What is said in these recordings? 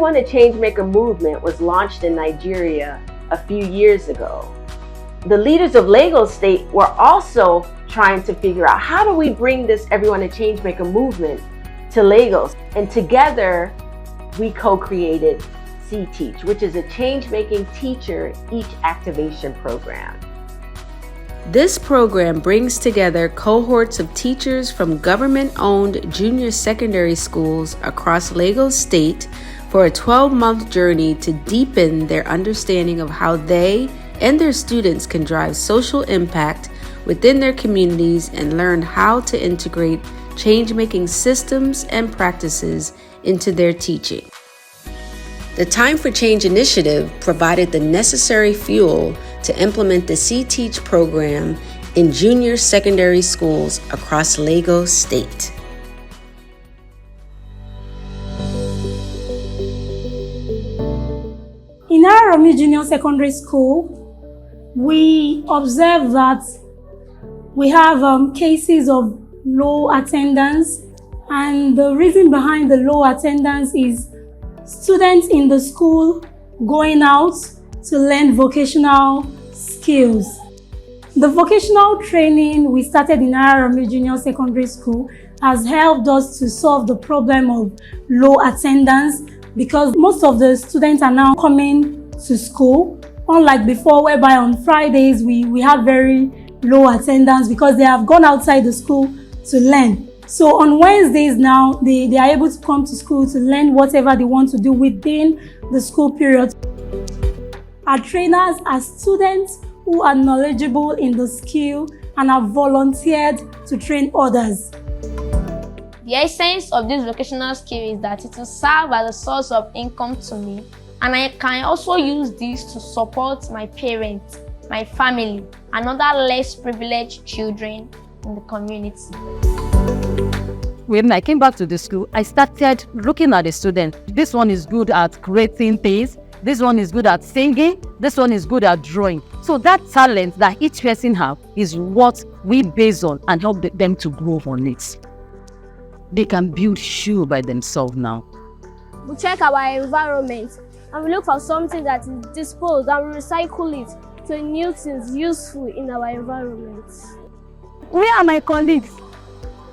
Want a Changemaker movement was launched in Nigeria a few years ago. The leaders of Lagos State were also trying to figure out, how do we bring this Everyone a Changemaker movement to Lagos? And together we co-created CTEACH, which is a Changemaking Teachers Activation Program. This program brings together cohorts of teachers from government-owned junior secondary schools across Lagos State for a 12-month journey to deepen their understanding of how they and their students can drive social impact within their communities and learn how to integrate change-making systems and practices into their teaching. The Time for Change initiative provided the necessary fuel to implement the CTEACH program in junior secondary schools across Lagos State. In our Junior Secondary School, we observe that we have cases of low attendance, and the reason behind the low attendance is students in the school going out to learn vocational skills. The vocational training we started in our Junior Secondary School has helped us to solve the problem of low attendance, because most of the students are now coming to school, unlike before, whereby on Fridays we have very low attendance because they have gone outside the school to learn. So on Wednesdays now, they are able to come to school to learn whatever they want to do within the school period. Our trainers are students who are knowledgeable in the skill and have volunteered to train others. The essence of this vocational skill is that it will serve as a source of income to me, and I can also use this to support my parents, my family, and other less privileged children in the community. When I came back to the school, I started looking at the student. This one is good at creating things. This one is good at singing. This one is good at drawing. So that talent that each person has is what we base on and help them to grow on it. They can build shoe by themselves now. We check our environment and we look for something that is disposed and we recycle it to new things useful in our environment. We and my colleagues,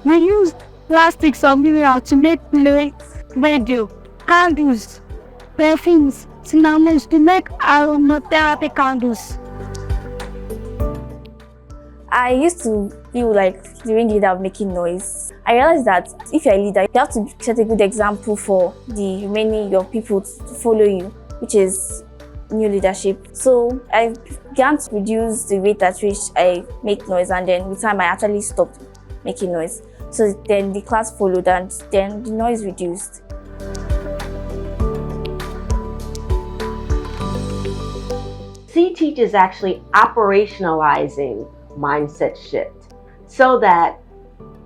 we used plastics or mineral to make plates, radio, candles, perfumes, cinnamons to make aromatherapy candles. I used to feel like the ringleader of making noise. I realized that if you're a leader, you have to set a good example for the remaining your people to follow you, which is new leadership. So I began to reduce the rate at which I make noise, and then with time I actually stopped making noise. So then the class followed and then the noise reduced. CTEACH is actually operationalizing mindset shift so that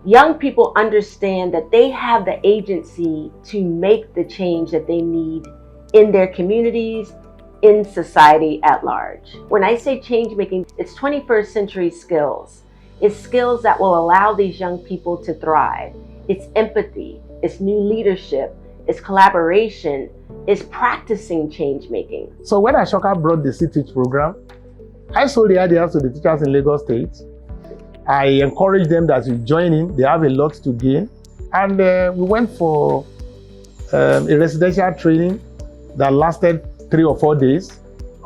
young people understand that they have the agency to make the change that they need in their communities, in society at large. When I say change making, it's 21st century skills. It's skills that will allow these young people to thrive. It's empathy, it's new leadership, it's collaboration, it's practicing change making. So when Ashoka brought the CTEACH program, I sold the ideas to the teachers in Lagos State. I encouraged them that you join in, they have a lot to gain. And we went for a residential training that lasted 3 or 4 days.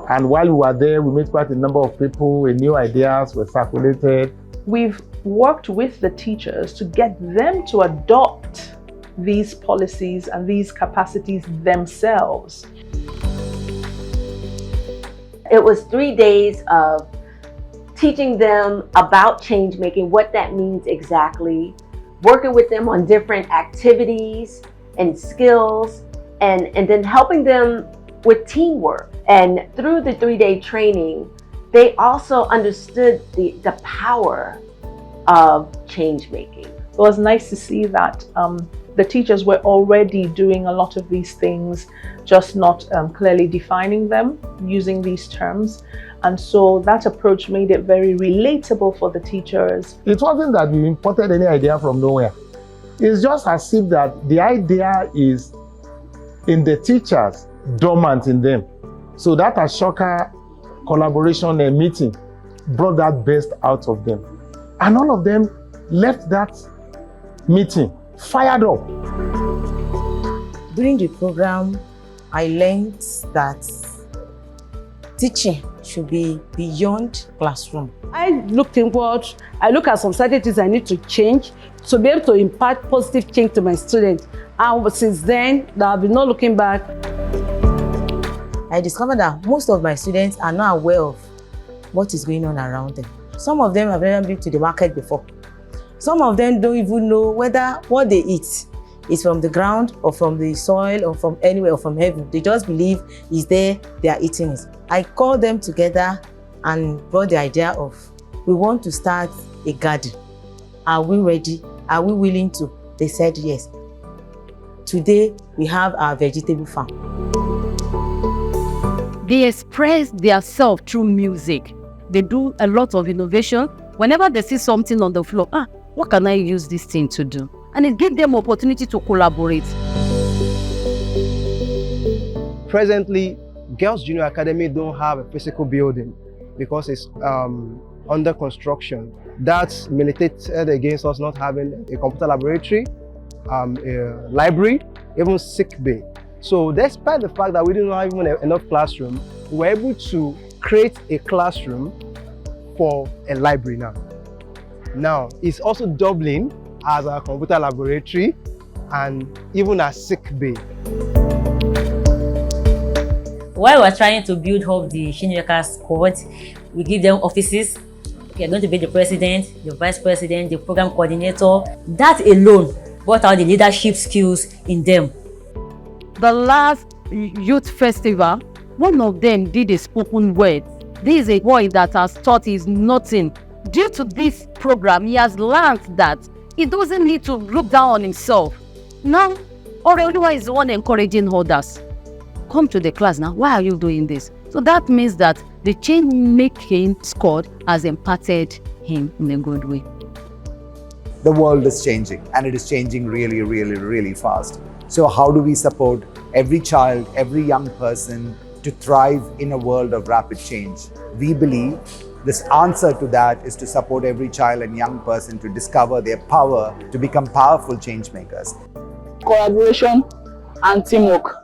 And while we were there, we met quite a number of people, and new ideas were circulated. We've worked with the teachers to get them to adopt these policies and these capacities themselves. It was 3 days of teaching them about change making, what that means exactly, working with them on different activities and skills, and then helping them with teamwork. And through the 3-day training, they also understood the power of change making. It was nice to see that the teachers were already doing a lot of these things, just not clearly defining them, using these terms. And so that approach made it very relatable for the teachers. It wasn't that we imported any idea from nowhere. It's just as if that the idea is in the teachers dormant in them. So that Ashoka collaboration meeting brought that best out of them. And all of them left that meeting fired up. During the program, I learned that teaching should be beyond classroom. I looked inward. I look at some certain things I need to change to be able to impart positive change to my students. And since then, I've been not looking back. I discovered that most of my students are not aware of what is going on around them. Some of them have never been to the market before. Some of them don't even know whether what they eat is from the ground or from the soil or from anywhere or from heaven. They just believe it's there, they are eating it. I called them together and brought the idea of, we want to start a garden. Are we ready? Are we willing to? They said yes. Today, we have our vegetable farm. They express themselves through music. They do a lot of innovation. Whenever they see something on the floor, what can I use this thing to do? And it gives them opportunity to collaborate. Presently, Girls Junior Academy don't have a physical building because it's under construction. That's militated against us not having a computer laboratory, a library, even sick bay. So despite the fact that we didn't have even enough classroom, we were able to create a classroom for a library now. Now, it's also doubling as a computer laboratory and even a sick bay. While we're trying to build up the changemakers squad, we give them offices. You're going to be the president, the vice president, the program coordinator. That alone brought out the leadership skills in them. The last youth festival, one of them did a spoken word. This is a boy that has taught is nothing. Due to this program, he has learned that he doesn't need to look down on himself. Now, Oreoluwa is the one encouraging others. Come to the class now. Why are you doing this? So that means that the change-making squad has imparted him in a good way. The world is changing, and it is changing really, really, really fast. So how do we support every child, every young person to thrive in a world of rapid change? We believe this answer to that is to support every child and young person to discover their power to become powerful change makers. Collaboration and teamwork.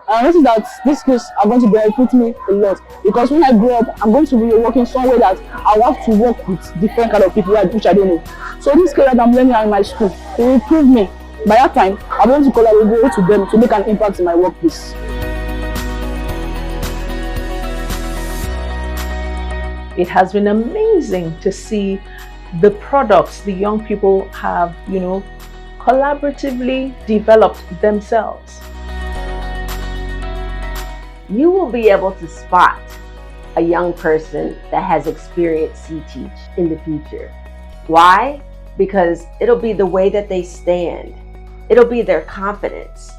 I noticed that these skills are going to benefit me a lot because when I grow up, I'm going to be working somewhere that I have to work with different kind of people which I don't know. So this skill that I'm learning in my school will improve me. By that time, I'm going to collaborate with them to make an impact in my workplace. It has been amazing to see the products the young people have, collaboratively developed themselves. You will be able to spot a young person that has experienced CTEACH in the future. Why? Because it'll be the way that they stand. It'll be their confidence.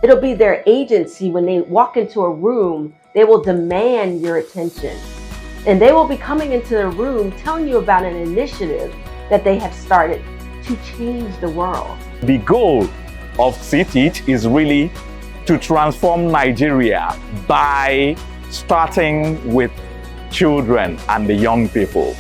It'll be their agency. When they walk into a room, they will demand your attention. And they will be coming into the room telling you about an initiative that they have started to change the world. The goal of CTEACH is really to transform Nigeria by starting with children and the young people.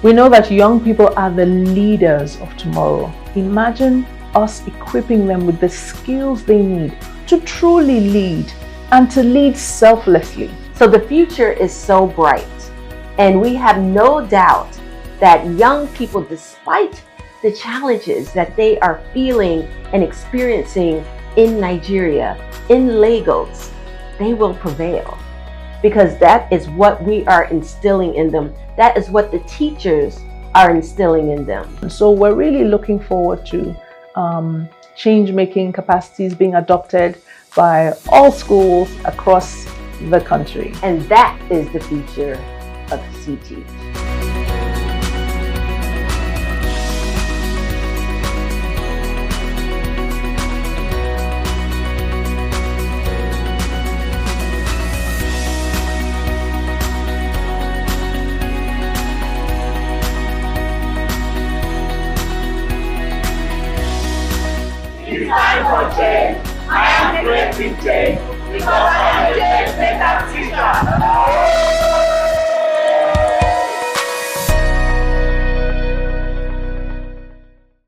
We know that young people are the leaders of tomorrow. Imagine us equipping them with the skills they need to truly lead and to lead selflessly. So the future is so bright, and we have no doubt that young people, despite the challenges that they are feeling and experiencing in Nigeria, in Lagos, they will prevail, because that is what we are instilling in them. That is what the teachers are instilling in them. So we're really looking forward to change-making capacities being adopted by all schools across the country. And that is the future of CTEACH. It's time for change. I am creating change because